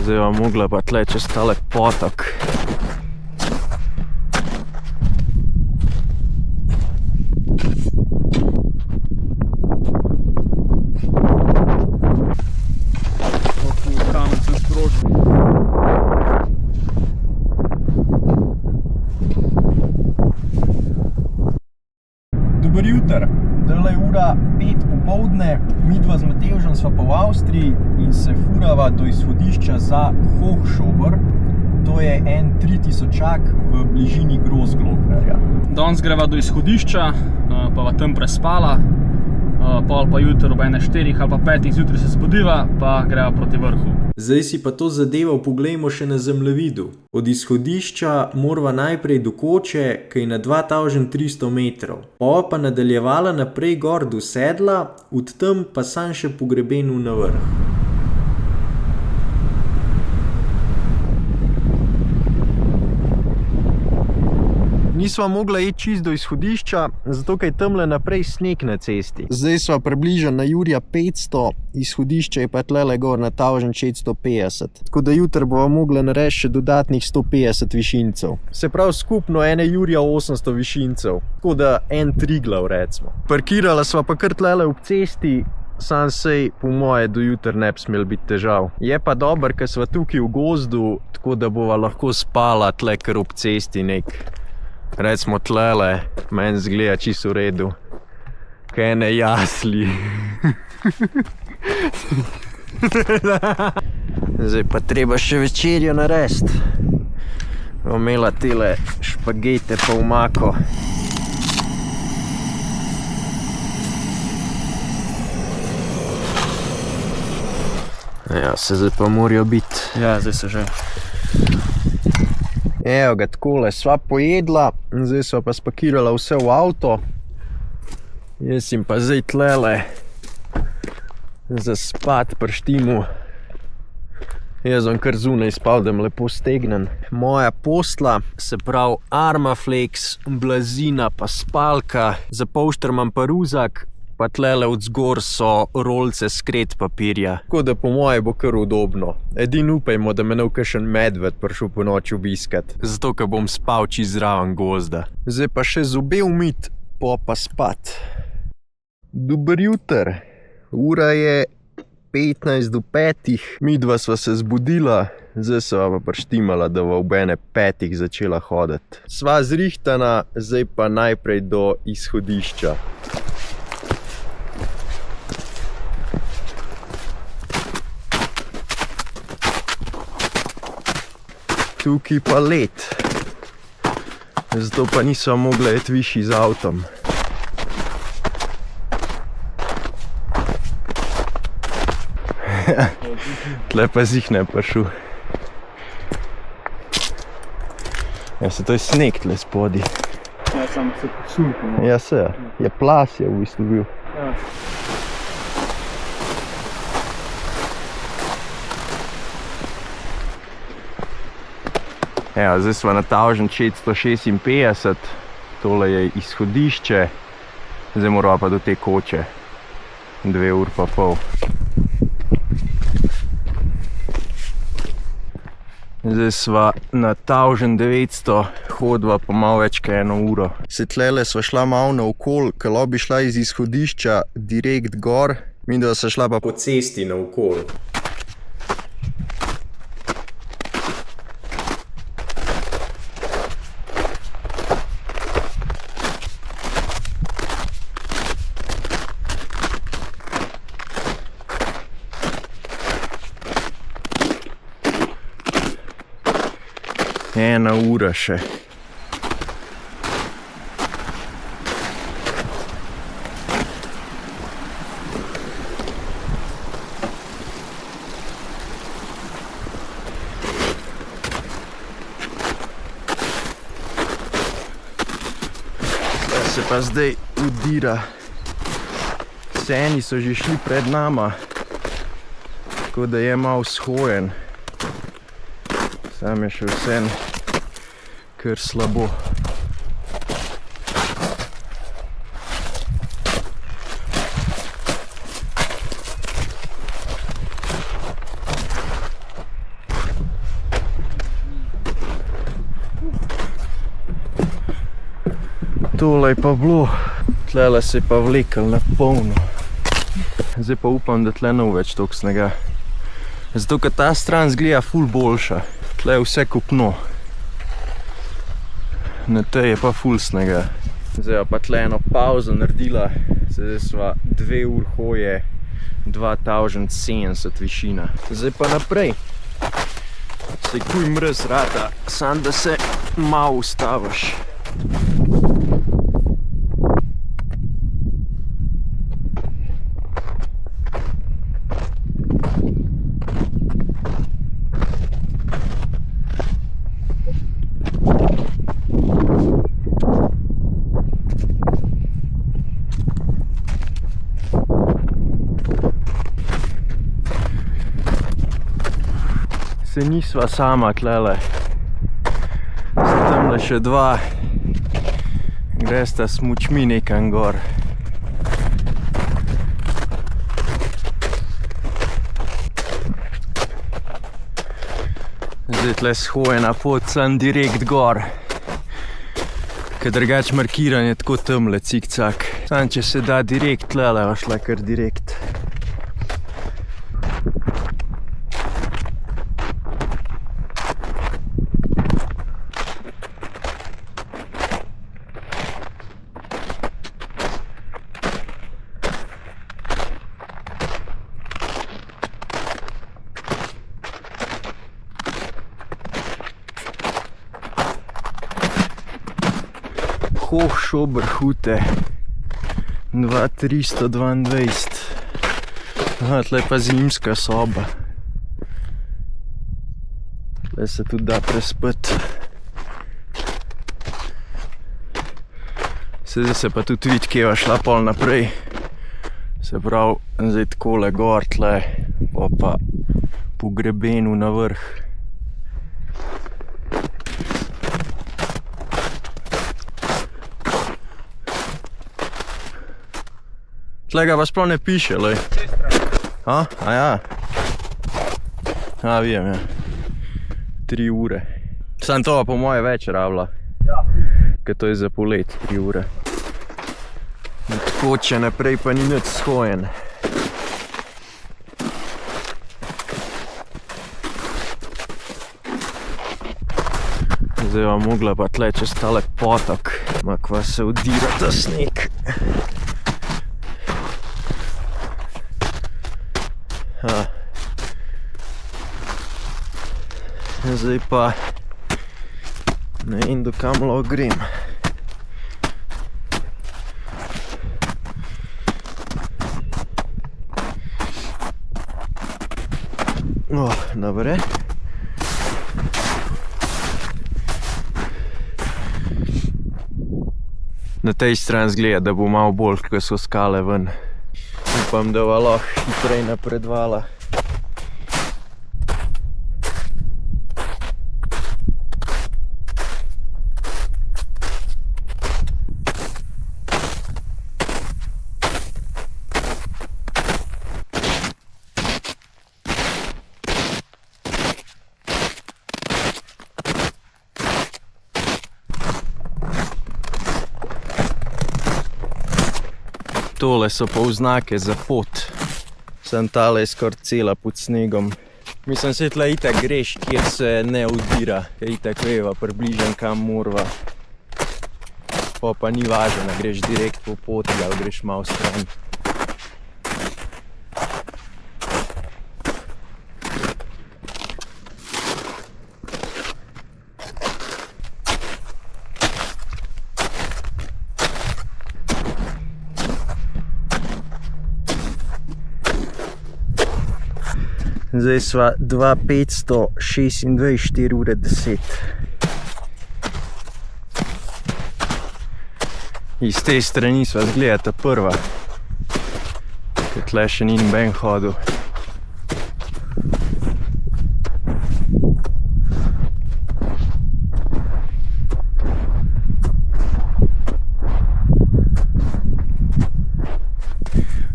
Zdaj vam mogla pa tle čez tale potok. Kamen sem sprožil. Dober jutr, zdaj je ura 5 popoldne, midva z Matevžem sva pa v Avstriji in se furava do izhodišča za Hochschober. To je en 3000-ak v bližini Großglocknerja. Danes greva do izhodišča, pa va tam prespala, pol pa jutri ob 4 ali pa 5 zjutraj se zbudiva, pa greva proti vrhu. Zdaj si pa to zadevo poglejmo še na zemljevidu. Od izhodišča morava najprej do koče, ki je na 2300 metrov. Pa nadaljevala naprej gor do sedla, od tam pa sam še po grebenu na vrh. Nisva mogla iti čist do izhodišča, zato kaj tamle naprej sneg na cesti. Zdaj sva približali na Jurija 500, izhodišče je pa tlele gor na 1650. Tako da jutri bova mogla narediti še dodatnih 150 višincev. Se pravi skupno ene Jurija 800 višincev. Tako da en Triglav recimo. Parkirala sva pa kar tlele ob cesti, sam sej po moje do jutri ne bi smel biti težav. Je pa dober, ker sva tukaj v gozdu, tako da bova lahko spala tle kar ob cesti nek. Recimo tlele, meni zgleda čisto v redu. Kaj ene jasli. Zdaj pa treba še večerjo narediti. Bom imela tele špagete pa omako. Ja, se zdaj pa morajo biti. Ja, zdaj se že. Evo ga, takole, sva pojedla, zdaj sva pa spakirala vse v avto. Jaz sem pa zdaj tlele za spat pri štimu. Jaz bom kar zunaj spal, da me lepo stegnem. Moja postla, se pravi Armaflex, blazina pa spalka, za polšter imam pa ruzak, pa tlele od zgor so rolce skret papirja. Tako da po moje bo kar udobno. Edino upajmo, da me ne bo kakšen medved prišel po noči obiskat. Zato, ker bom spal čist zraven gozda. Zdaj pa še zobe umit, pa spat. Dober jutr. Ura je 15 do 5. Midva sva se zbudila, zdaj sva pa prištimala, da bo ob 5 začela hoditi. Sva zrihtana, zdaj pa najprej do izhodišča. Tukaj pa led, zato pa nisva mogla iti višji z avtom. Tle pa zihne prišel. Ja, se to je sneg tle spodi. Ja, samo se počul. Ja, se je plas je v bistvu bil. Ja. Evo, zdaj sva na 1656, tole je izhodišče, zdaj morava pa do te koče, 2 ur pa pol. Zdaj sva na 1900, hodva pa malo več kot 1 uro. Se tlele sva šla malo naokol, ker bi šla iz izhodišča direkt gor, midva sva šla pa po cesti naokol. Ena ura še. Se pa zdaj udira. Eni so že šli pred nama, tako da je malo shojen. Sam je še vsem kar slabo. Tole je pa bilo, tlele se je pa vlekel na polno. Zdaj pa upam, da tle ne bo več toliko snega. Zato, ker ta stran zgleda ful boljša. Tle je vse kopno. Na tej je pa ful snega. Zdaj pa tle eno pauzo naredila. Zdaj sva 2 ur hoje, 2070 višina. Zdaj pa naprej. Se kuj mrz rata, sam da se malo ustaviš. Se nisva sama tlele. Se tamle še 2 gresta s smučmi nekam gor. Zdaj tle shojena pot sem direkt gor. Ker drugač markiranje tako tamle cik-cak. Sam če se da direkt tlele, va šla kar direkt. Hochschoberhute 2322. Aha, tle je pa zimska soba. Tle se tudi da prespati. Zdaj se pa tudi vidi, kje je šla pol naprej. Se pravi, zdaj takole gor tle, pa po grebenu na vrh. Tle ga pa sploh ne piše, lej. A ja. A, vijem, ja. 3 ure. Sam to pa po moje več rabila. Ja. Ker to je za polet 3 ure. Tako, če naprej pa ni nič shojen. Zdaj vam mogla pa tle čez tale potok, makva se udira ta sneg. Zdaj pa ne vem, do kam lahko grem. Dobre. Na tej strani zgleda, da bo malo bolj, ko so skale ven. Upam, da bo lahko hitrej napredvala. Tole so pa oznake za pot. Sem tale je skoraj cela pod snegom. Mislim, se tle itak greš, kjer se ne udira. Ker itak veva približen, kam morava. Pa ni važno, da greš direkt po poti, ali greš malo stran. Zdaj sva 2526, 4 ure 10. Iz te strani sva zgledata prva, ker tle še ni noben hodil.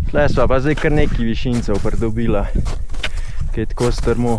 Tle sva pa zdaj kar nekaj višincev pridobila. Kaj je tako strmo.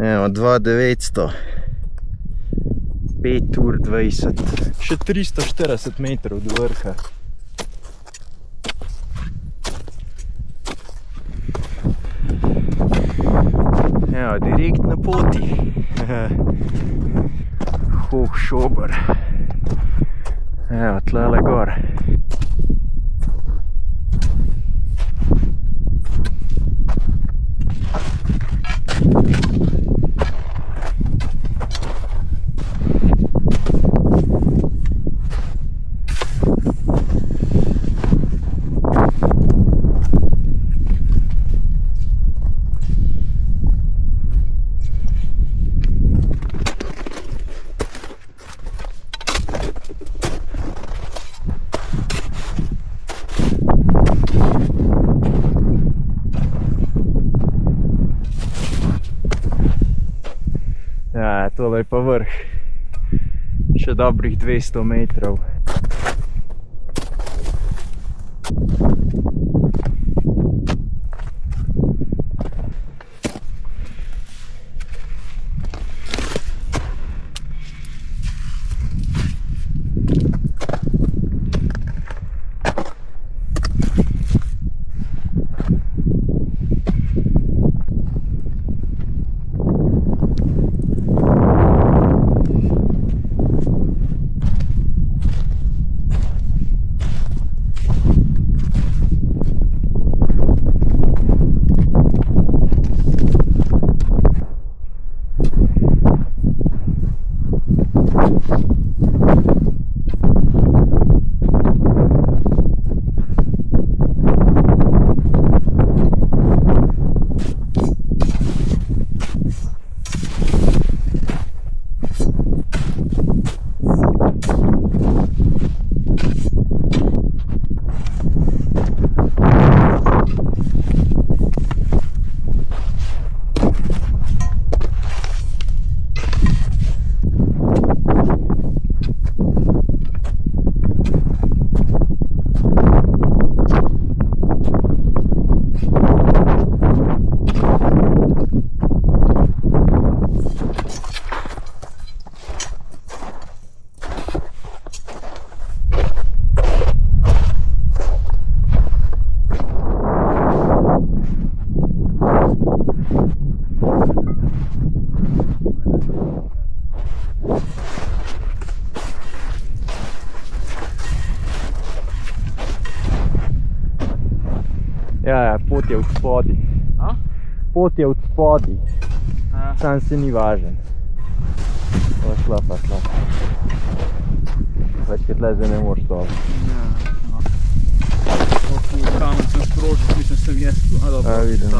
Evo, 2900. 5 ur 20. Še 340 metrov do vrha. Evo, direkt na poti. Hochschober. Evo, tlele gor. Ja, tole je pa vrh. Še dobrih 200 metrov. Ja, pot je od spodaj. Pot je od spodaj. Sam se ni važen. Šla. Več kot le zdaj ne moreš dol. Kamen sem sprožil, mislim sem jaz. Vidim.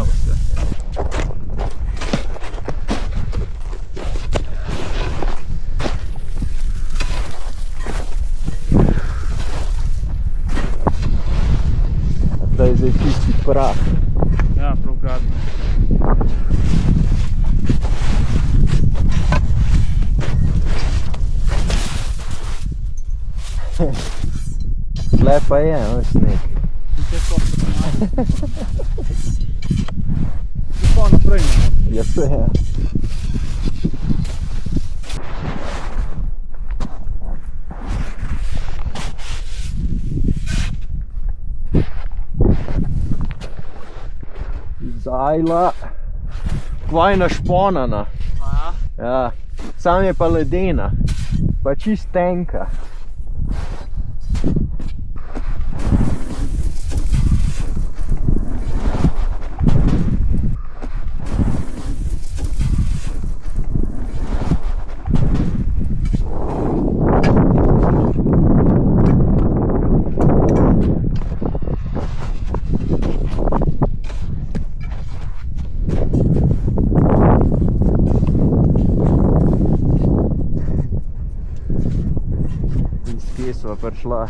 Zdaj je čisti prah. Ja, prav kratko. Tle pa je, sneg. Pa naprej. Ja, to je. Zajla. Kvajna šponana. Ja. Sam je pa ledena. Pa čist tenka. Kje sva prišla?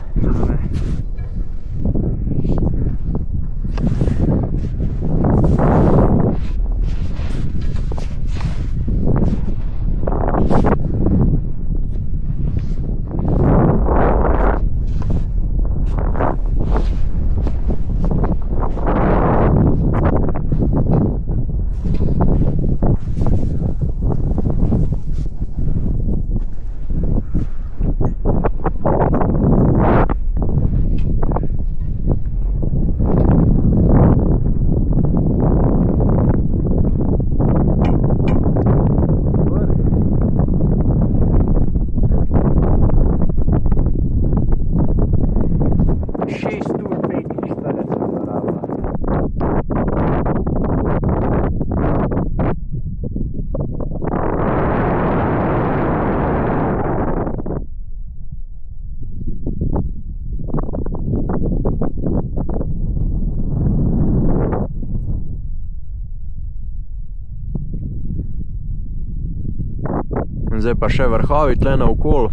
Zdaj pa še vrhovi tle naokol.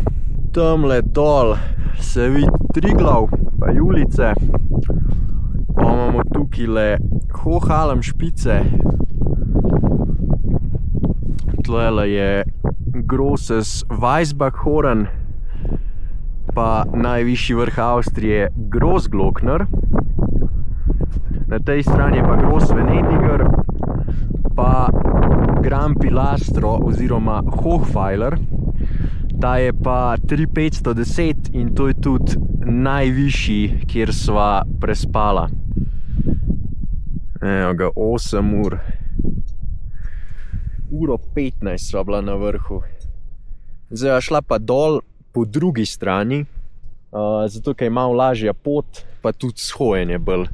Tamle dol se vidi Triglav, pa Julice. Pa imamo tukajle Hohalem špice. Tlele je Grosses Weisbachhorn, pa najvišji vrh Avstrije Grossglockner. Na tej strani je pa Gross Venediger, pa Gran Pilastro oziroma Hochweiler. Ta je pa 3510 in to je tudi najvišji, kjer sva prespala. Evo ga, 8 ur. Uro 15 sva bila na vrhu. Zdaj šla pa dol po drugi strani, zato ker je malo lažja pot, pa tudi shojenje bolj,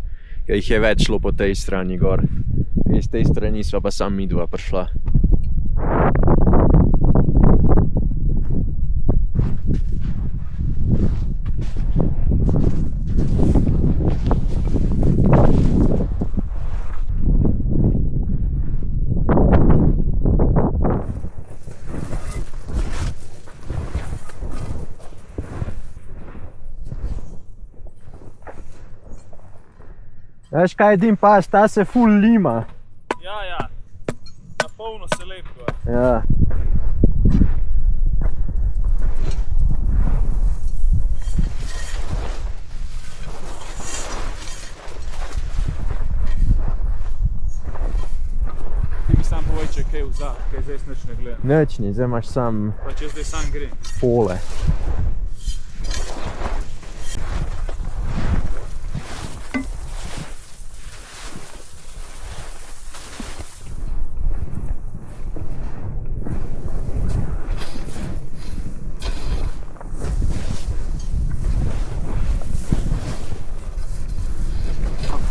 ker jih je več šlo po tej strani gor. Iz tej strani sva pa sam midva prišla. Veš kaj, Dim, pas, ta se ful lima. Ja, na polno se lepo. Ja. Ti mi sam povej, če kaj vzad, kaj zdaj nič ne gledam. Nič ni, zdaj imaš sam Pa če zdaj sam grem. pole.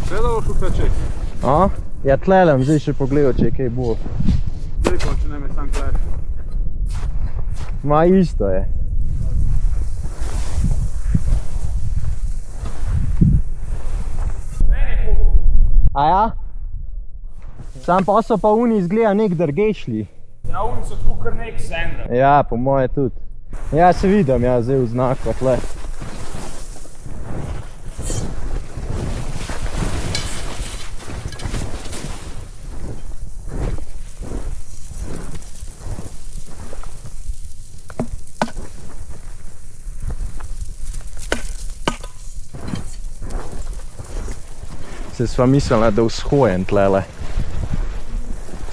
Vse da boš šel čez. Ja, tlelem, zdaj še pogledal, če je kaj bo. Zdaj pa, če ne me sam kleč. Ma isto je. A ja? Sam pa so pa uni izgleda nek drgešli. Ja, oni so tako kar nek sender. Ja, po moje tudi. Ja, se vidim, ja, zdaj v znaku tle. Se sva mislila, da vzhojen tlele.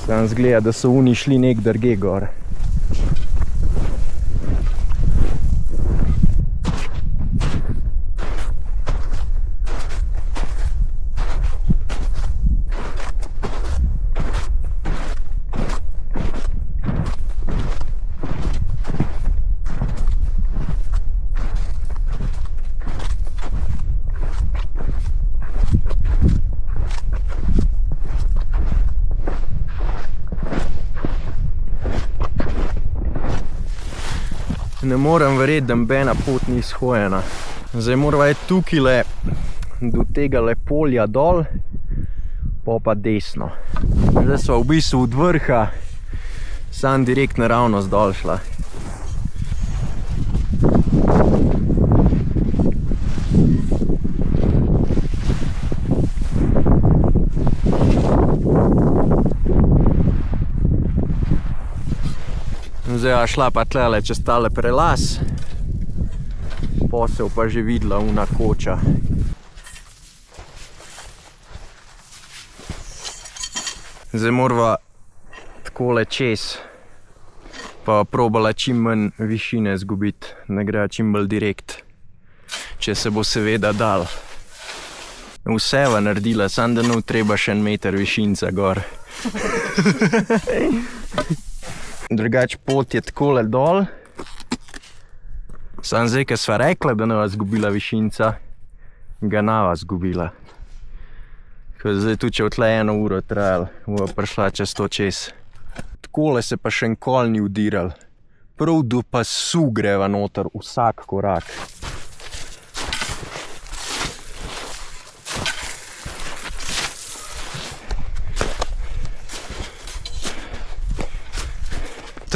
Sam zgleda, da so uni šli nek drge gor. Ne morem verjeti, da nobena pot ni shojena. Zdaj morava iti tukajle do tega polja dol, pa desno. Zdaj sva v bistvu od vrha sam direkt naravnost dol šla. Zdaj šla pa tlele čez tale prelaz, posel pa že videla una koča. Zdaj morava takole čez, pa probala čim manj višine zgubiti, da gre čim bolj direkt, če se bo seveda dal. Vseva naredila, samo da ne treba še 1 meter višinca gor. Drugač pot je takole dol. Sam zdaj, ko sva rekla, da ne va zgubila višinca, ga ne va zgubila. Zdaj tudi, če tle 1 uro trajal, bova prišla čez to čez. Takole se pa še nikoli ni udiral. Prav do pasu greva noter vsak korak.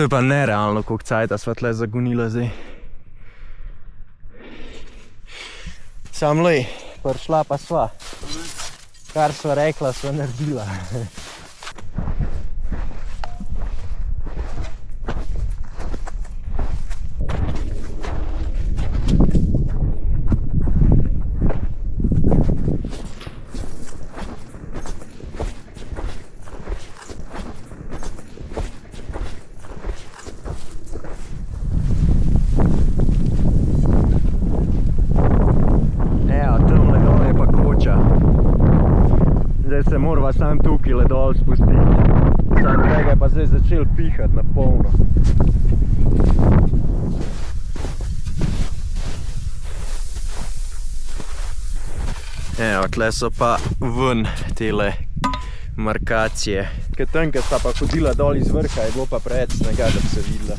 To je pa nerealno, koliko cajta sva tle zagonila zdaj. Sam lej, prišla pa sva. Kar sva rekla, sva naredila. Zdaj se morava sam tukaj dol spustiti. Sam tega je pa zdaj začel pihati na polno. Evo, tle so pa ven tele markacije. Ker tam, ker sta pa hodila dol iz vrha, je bilo pa preveč snega, da bi se videla.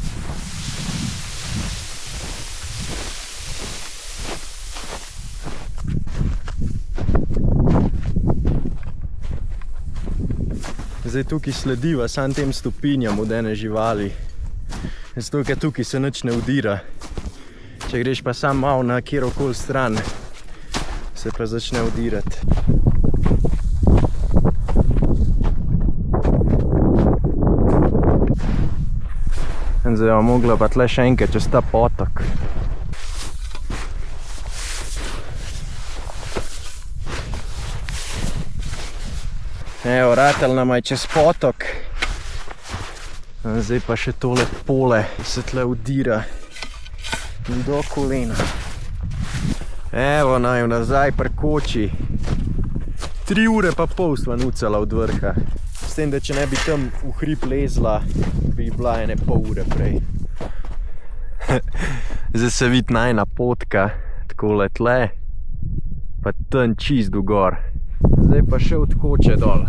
Zdaj tukaj slediva sam tem stopinjam od ene živali. Zato, ker tukaj se nič ne udira. Če greš pa sam malo na kjerokoli stran, se pa začne udirati. Zdaj bom mogla pa tle še enkrat čez ta potok. Evo, ratal nama je čez potok. Zdaj pa še tole pole se tle udira do kolena. Evo naj nazaj pri koči. 3 ure pa pol sva nucala od vrha. S tem, da če ne bi tam v hrib lezla, bi bila ene pol ure prej. Zdaj se vidi najna potka, takole tle, pa tam čist do gor. Zdaj pa še od koče dol.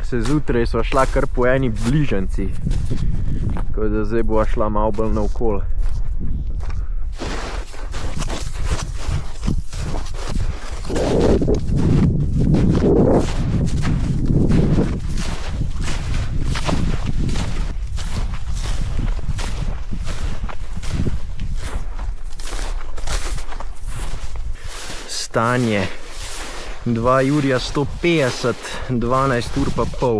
Se zjutraj sva šla kar po eni bližanci, tako da zdaj bova šla malo bolj naokol. Stanje 2 jurja 150, 12 ur pa pol.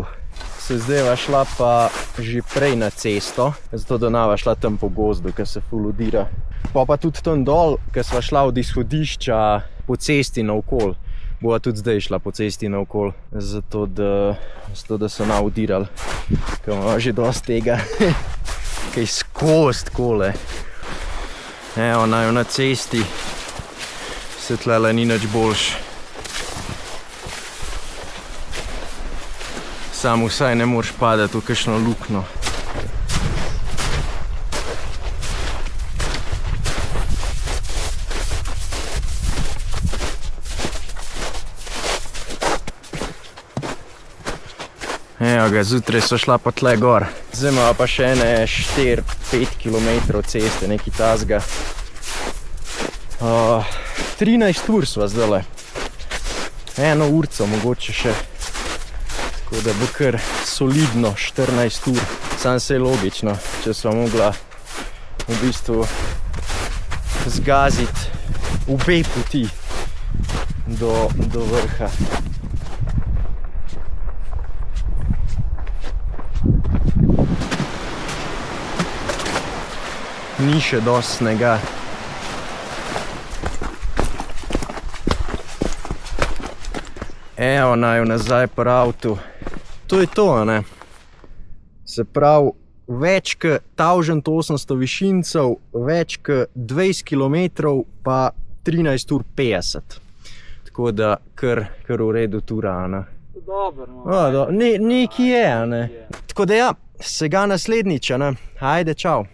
Se zdaj šla pa že prej na cesto, zato da nava šla tam po gozdu, ker se ful udira. Pa tudi tam dol, ker sva šla od izhodišča po cesti naokol. Bova tudi zdaj šla po cesti naokol, zato da so naudirali. Ker imamo že dosti tega, kaj skozi takole. Evo, naju na cesti. Se tlele ni nič boljš. Sam vsaj ne moreš padati v kakšno luknjo. Evo ga, zjutraj so šla pa tle gor. Zdaj imamo pa še ene 4-5 km ceste, nekaj tazga. 13 ur sva zdajle. 1 urco mogoče še. Tako da bo kar solidno 14 ur. Sam se je logično, če sva mogla v bistvu zgaziti obe poti do vrha. Ni še dosti snega. Evo naju nazaj pri avtu. To je to, ne? Se pravi, več kot 1800 višincev, več kot 20 km pa 13 ur 50. Tako da kar v redu tura, ne? Dobro, Neki je, ne? Tako da ja, se ga naslednjič, ne? Ajde, čau.